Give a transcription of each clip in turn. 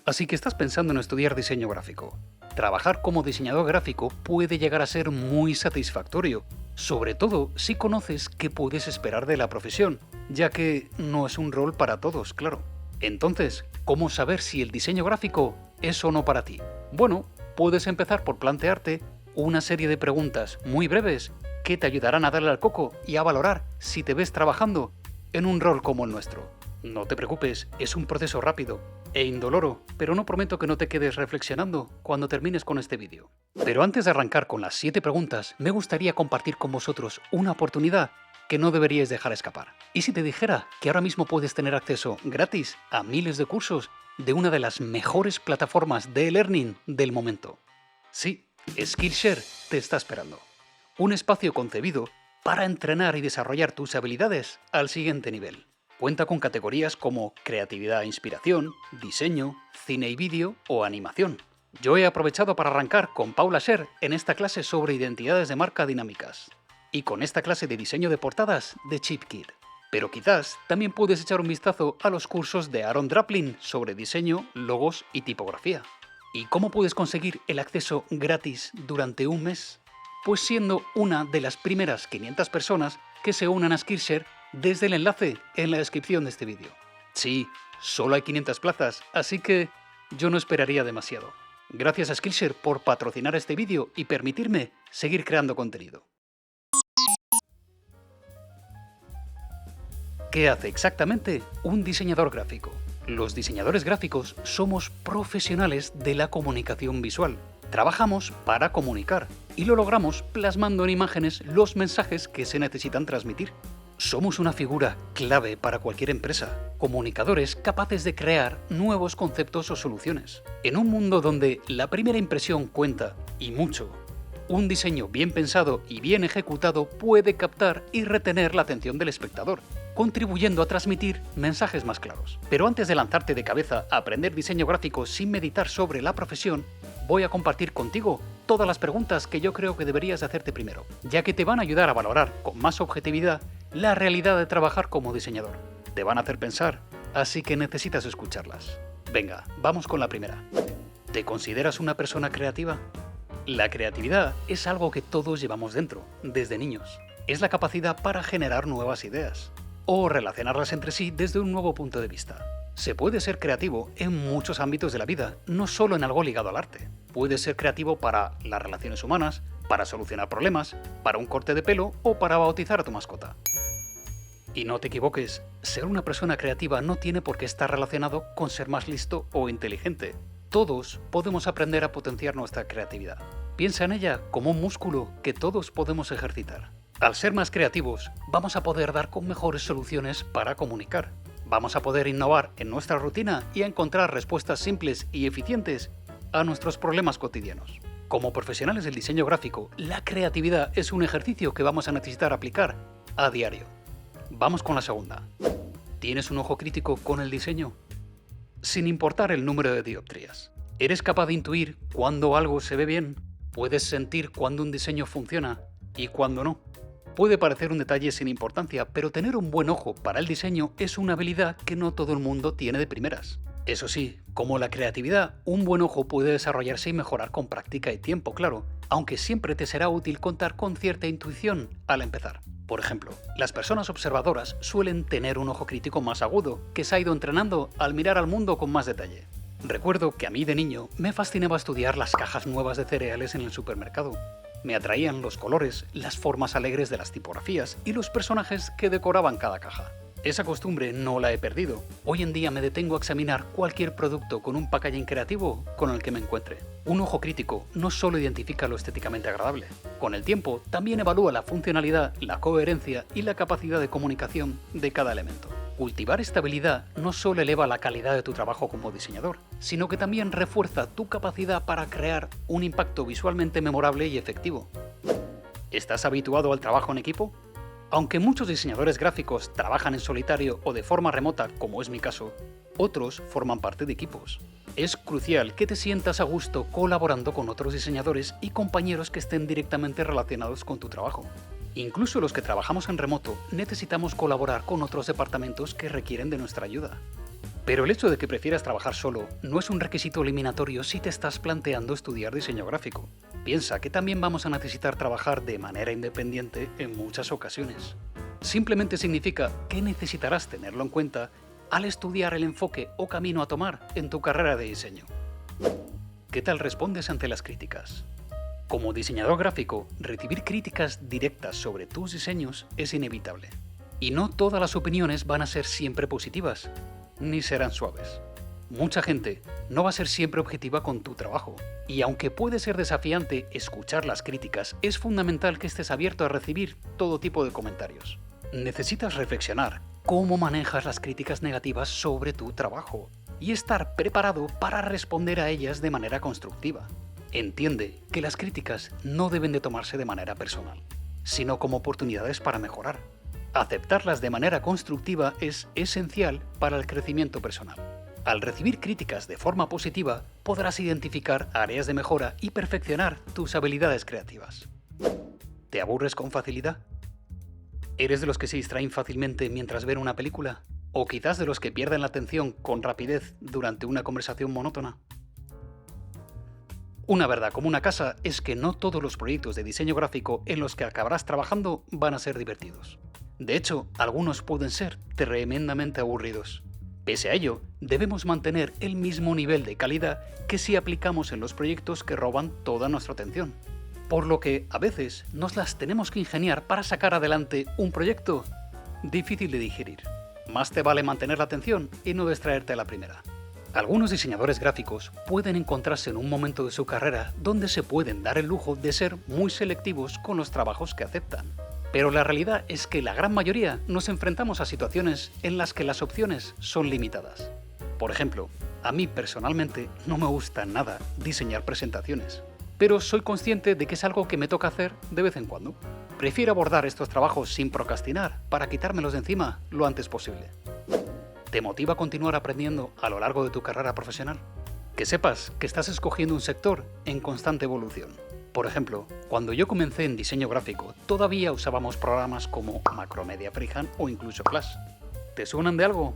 Así que estás pensando en estudiar diseño gráfico. Trabajar como diseñador gráfico puede llegar a ser muy satisfactorio, sobre todo si conoces qué puedes esperar de la profesión, ya que no es un rol para todos, claro. Entonces, ¿cómo saber si el diseño gráfico es o no para ti? Bueno, puedes empezar por plantearte una serie de preguntas muy breves que te ayudarán a darle al coco y a valorar si te ves trabajando en un rol como el nuestro. No te preocupes, es un proceso rápido e indoloro, pero no prometo que no te quedes reflexionando cuando termines con este vídeo. Pero antes de arrancar con las 7 preguntas, me gustaría compartir con vosotros una oportunidad que no deberíais dejar escapar. ¿Y si te dijera que ahora mismo puedes tener acceso gratis a miles de cursos de una de las mejores plataformas de e-learning del momento? Sí, Skillshare te está esperando. Un espacio concebido para entrenar y desarrollar tus habilidades al siguiente nivel. Cuenta con categorías como creatividad e inspiración, diseño, cine y vídeo o animación. Yo he aprovechado para arrancar con Paula Scher en esta clase sobre identidades de marca dinámicas y con esta clase de diseño de portadas de ChipKit. Pero quizás también puedes echar un vistazo a los cursos de Aaron Draplin sobre diseño, logos y tipografía. ¿Y cómo puedes conseguir el acceso gratis durante un mes? Pues siendo una de las primeras 500 personas que se unan a Skillshare desde el enlace en la descripción de este vídeo. Sí, solo hay 500 plazas, así que yo no esperaría demasiado. Gracias a Skillshare por patrocinar este vídeo y permitirme seguir creando contenido. ¿Qué hace exactamente un diseñador gráfico? Los diseñadores gráficos somos profesionales de la comunicación visual. Trabajamos para comunicar y lo logramos plasmando en imágenes los mensajes que se necesitan transmitir. Somos una figura clave para cualquier empresa, comunicadores capaces de crear nuevos conceptos o soluciones. En un mundo donde la primera impresión cuenta, y mucho, un diseño bien pensado y bien ejecutado puede captar y retener la atención del espectador, contribuyendo a transmitir mensajes más claros. Pero antes de lanzarte de cabeza a aprender diseño gráfico sin meditar sobre la profesión, voy a compartir contigo todas las preguntas que yo creo que deberías hacerte primero, ya que te van a ayudar a valorar con más objetividad la realidad de trabajar como diseñador. Te van a hacer pensar, así que necesitas escucharlas. Venga, vamos con la primera. ¿Te consideras una persona creativa? La creatividad es algo que todos llevamos dentro, desde niños. Es la capacidad para generar nuevas ideas o relacionarlas entre sí desde un nuevo punto de vista. Se puede ser creativo en muchos ámbitos de la vida, no solo en algo ligado al arte. Puedes ser creativo para las relaciones humanas, para solucionar problemas, para un corte de pelo o para bautizar a tu mascota. Y no te equivoques, ser una persona creativa no tiene por qué estar relacionado con ser más listo o inteligente. Todos podemos aprender a potenciar nuestra creatividad. Piensa en ella como un músculo que todos podemos ejercitar. Al ser más creativos, vamos a poder dar con mejores soluciones para comunicar. Vamos a poder innovar en nuestra rutina y a encontrar respuestas simples y eficientes a nuestros problemas cotidianos. Como profesionales del diseño gráfico, la creatividad es un ejercicio que vamos a necesitar aplicar a diario. Vamos con la segunda. ¿Tienes un ojo crítico con el diseño? Sin importar el número de dioptrías, ¿eres capaz de intuir cuándo algo se ve bien? ¿Puedes sentir cuándo un diseño funciona y cuándo no? Puede parecer un detalle sin importancia, pero tener un buen ojo para el diseño es una habilidad que no todo el mundo tiene de primeras. Eso sí, como la creatividad, un buen ojo puede desarrollarse y mejorar con práctica y tiempo, claro, aunque siempre te será útil contar con cierta intuición al empezar. Por ejemplo, las personas observadoras suelen tener un ojo crítico más agudo, que se ha ido entrenando al mirar al mundo con más detalle. Recuerdo que a mí de niño me fascinaba estudiar las cajas nuevas de cereales en el supermercado. Me atraían los colores, las formas alegres de las tipografías y los personajes que decoraban cada caja. Esa costumbre no la he perdido. Hoy en día me detengo a examinar cualquier producto con un packaging creativo con el que me encuentre. Un ojo crítico no solo identifica lo estéticamente agradable. Con el tiempo, también evalúa la funcionalidad, la coherencia y la capacidad de comunicación de cada elemento. Cultivar esta habilidad no solo eleva la calidad de tu trabajo como diseñador, sino que también refuerza tu capacidad para crear un impacto visualmente memorable y efectivo. ¿Estás habituado al trabajo en equipo? Aunque muchos diseñadores gráficos trabajan en solitario o de forma remota, como es mi caso, otros forman parte de equipos. Es crucial que te sientas a gusto colaborando con otros diseñadores y compañeros que estén directamente relacionados con tu trabajo. Incluso los que trabajamos en remoto necesitamos colaborar con otros departamentos que requieren de nuestra ayuda. Pero el hecho de que prefieras trabajar solo no es un requisito eliminatorio si te estás planteando estudiar diseño gráfico. Piensa que también vamos a necesitar trabajar de manera independiente en muchas ocasiones. Simplemente significa que necesitarás tenerlo en cuenta al estudiar el enfoque o camino a tomar en tu carrera de diseño. ¿Qué tal respondes ante las críticas? Como diseñador gráfico, recibir críticas directas sobre tus diseños es inevitable. Y no todas las opiniones van a ser siempre positivas, ni serán suaves. Mucha gente no va a ser siempre objetiva con tu trabajo, y aunque puede ser desafiante escuchar las críticas, es fundamental que estés abierto a recibir todo tipo de comentarios. Necesitas reflexionar cómo manejas las críticas negativas sobre tu trabajo y estar preparado para responder a ellas de manera constructiva. Entiende que las críticas no deben de tomarse de manera personal, sino como oportunidades para mejorar. Aceptarlas de manera constructiva es esencial para el crecimiento personal. Al recibir críticas de forma positiva, podrás identificar áreas de mejora y perfeccionar tus habilidades creativas. ¿Te aburres con facilidad? ¿Eres de los que se distraen fácilmente mientras ven una película? ¿O quizás de los que pierden la atención con rapidez durante una conversación monótona? Una verdad como una casa es que no todos los proyectos de diseño gráfico en los que acabarás trabajando van a ser divertidos. De hecho, algunos pueden ser tremendamente aburridos. Pese a ello, debemos mantener el mismo nivel de calidad que si aplicamos en los proyectos que roban toda nuestra atención. Por lo que, a veces, nos las tenemos que ingeniar para sacar adelante un proyecto difícil de digerir. Más te vale mantener la atención y no distraerte a la primera. Algunos diseñadores gráficos pueden encontrarse en un momento de su carrera donde se pueden dar el lujo de ser muy selectivos con los trabajos que aceptan. Pero la realidad es que la gran mayoría nos enfrentamos a situaciones en las que las opciones son limitadas. Por ejemplo, a mí personalmente no me gusta nada diseñar presentaciones, pero soy consciente de que es algo que me toca hacer de vez en cuando. Prefiero abordar estos trabajos sin procrastinar para quitármelos de encima lo antes posible. ¿Te motiva a continuar aprendiendo a lo largo de tu carrera profesional? Que sepas que estás escogiendo un sector en constante evolución. Por ejemplo, cuando yo comencé en diseño gráfico, todavía usábamos programas como Macromedia Freehand o incluso Flash. ¿Te suenan de algo?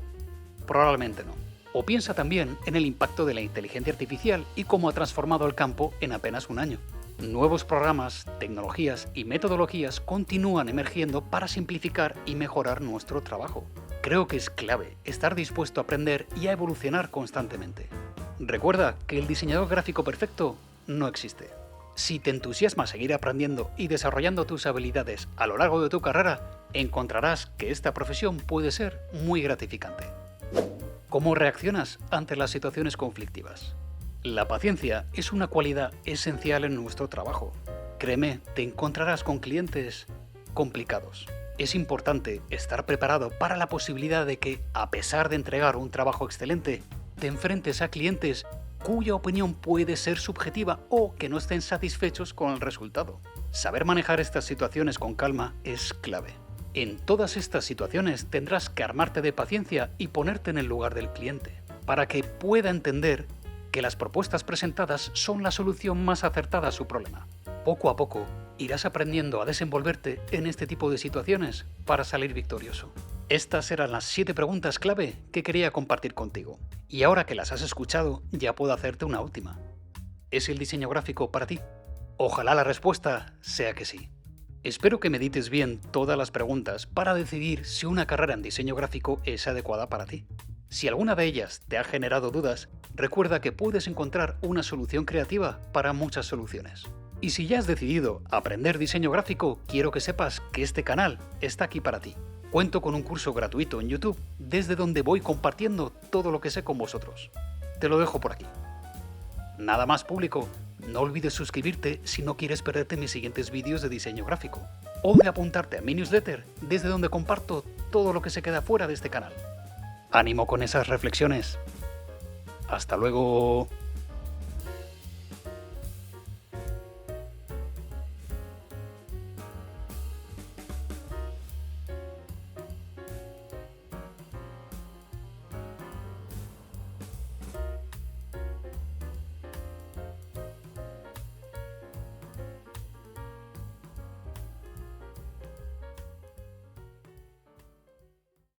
Probablemente no. O piensa también en el impacto de la inteligencia artificial y cómo ha transformado el campo en apenas un año. Nuevos programas, tecnologías y metodologías continúan emergiendo para simplificar y mejorar nuestro trabajo. Creo que es clave estar dispuesto a aprender y a evolucionar constantemente. Recuerda que el diseñador gráfico perfecto no existe. Si te entusiasma seguir aprendiendo y desarrollando tus habilidades a lo largo de tu carrera, encontrarás que esta profesión puede ser muy gratificante. ¿Cómo reaccionas ante las situaciones conflictivas? La paciencia es una cualidad esencial en nuestro trabajo. Créeme, te encontrarás con clientes complicados. Es importante estar preparado para la posibilidad de que, a pesar de entregar un trabajo excelente, te enfrentes a clientes cuya opinión puede ser subjetiva o que no estén satisfechos con el resultado. Saber manejar estas situaciones con calma es clave. En todas estas situaciones tendrás que armarte de paciencia y ponerte en el lugar del cliente, para que pueda entender que las propuestas presentadas son la solución más acertada a su problema. Poco a poco irás aprendiendo a desenvolverte en este tipo de situaciones para salir victorioso. Estas eran las 7 preguntas clave que quería compartir contigo. Y ahora que las has escuchado, ya puedo hacerte una última. ¿Es el diseño gráfico para ti? Ojalá la respuesta sea que sí. Espero que medites bien todas las preguntas para decidir si una carrera en diseño gráfico es adecuada para ti. Si alguna de ellas te ha generado dudas, recuerda que puedes encontrar una solución creativa para muchas soluciones. Y si ya has decidido aprender diseño gráfico, quiero que sepas que este canal está aquí para ti. Cuento con un curso gratuito en YouTube, desde donde voy compartiendo todo lo que sé con vosotros. Te lo dejo por aquí. Nada más, público. No olvides suscribirte si no quieres perderte mis siguientes vídeos de diseño gráfico, o de apuntarte a mi newsletter, desde donde comparto todo lo que se queda fuera de este canal. Ánimo con esas reflexiones. Hasta luego.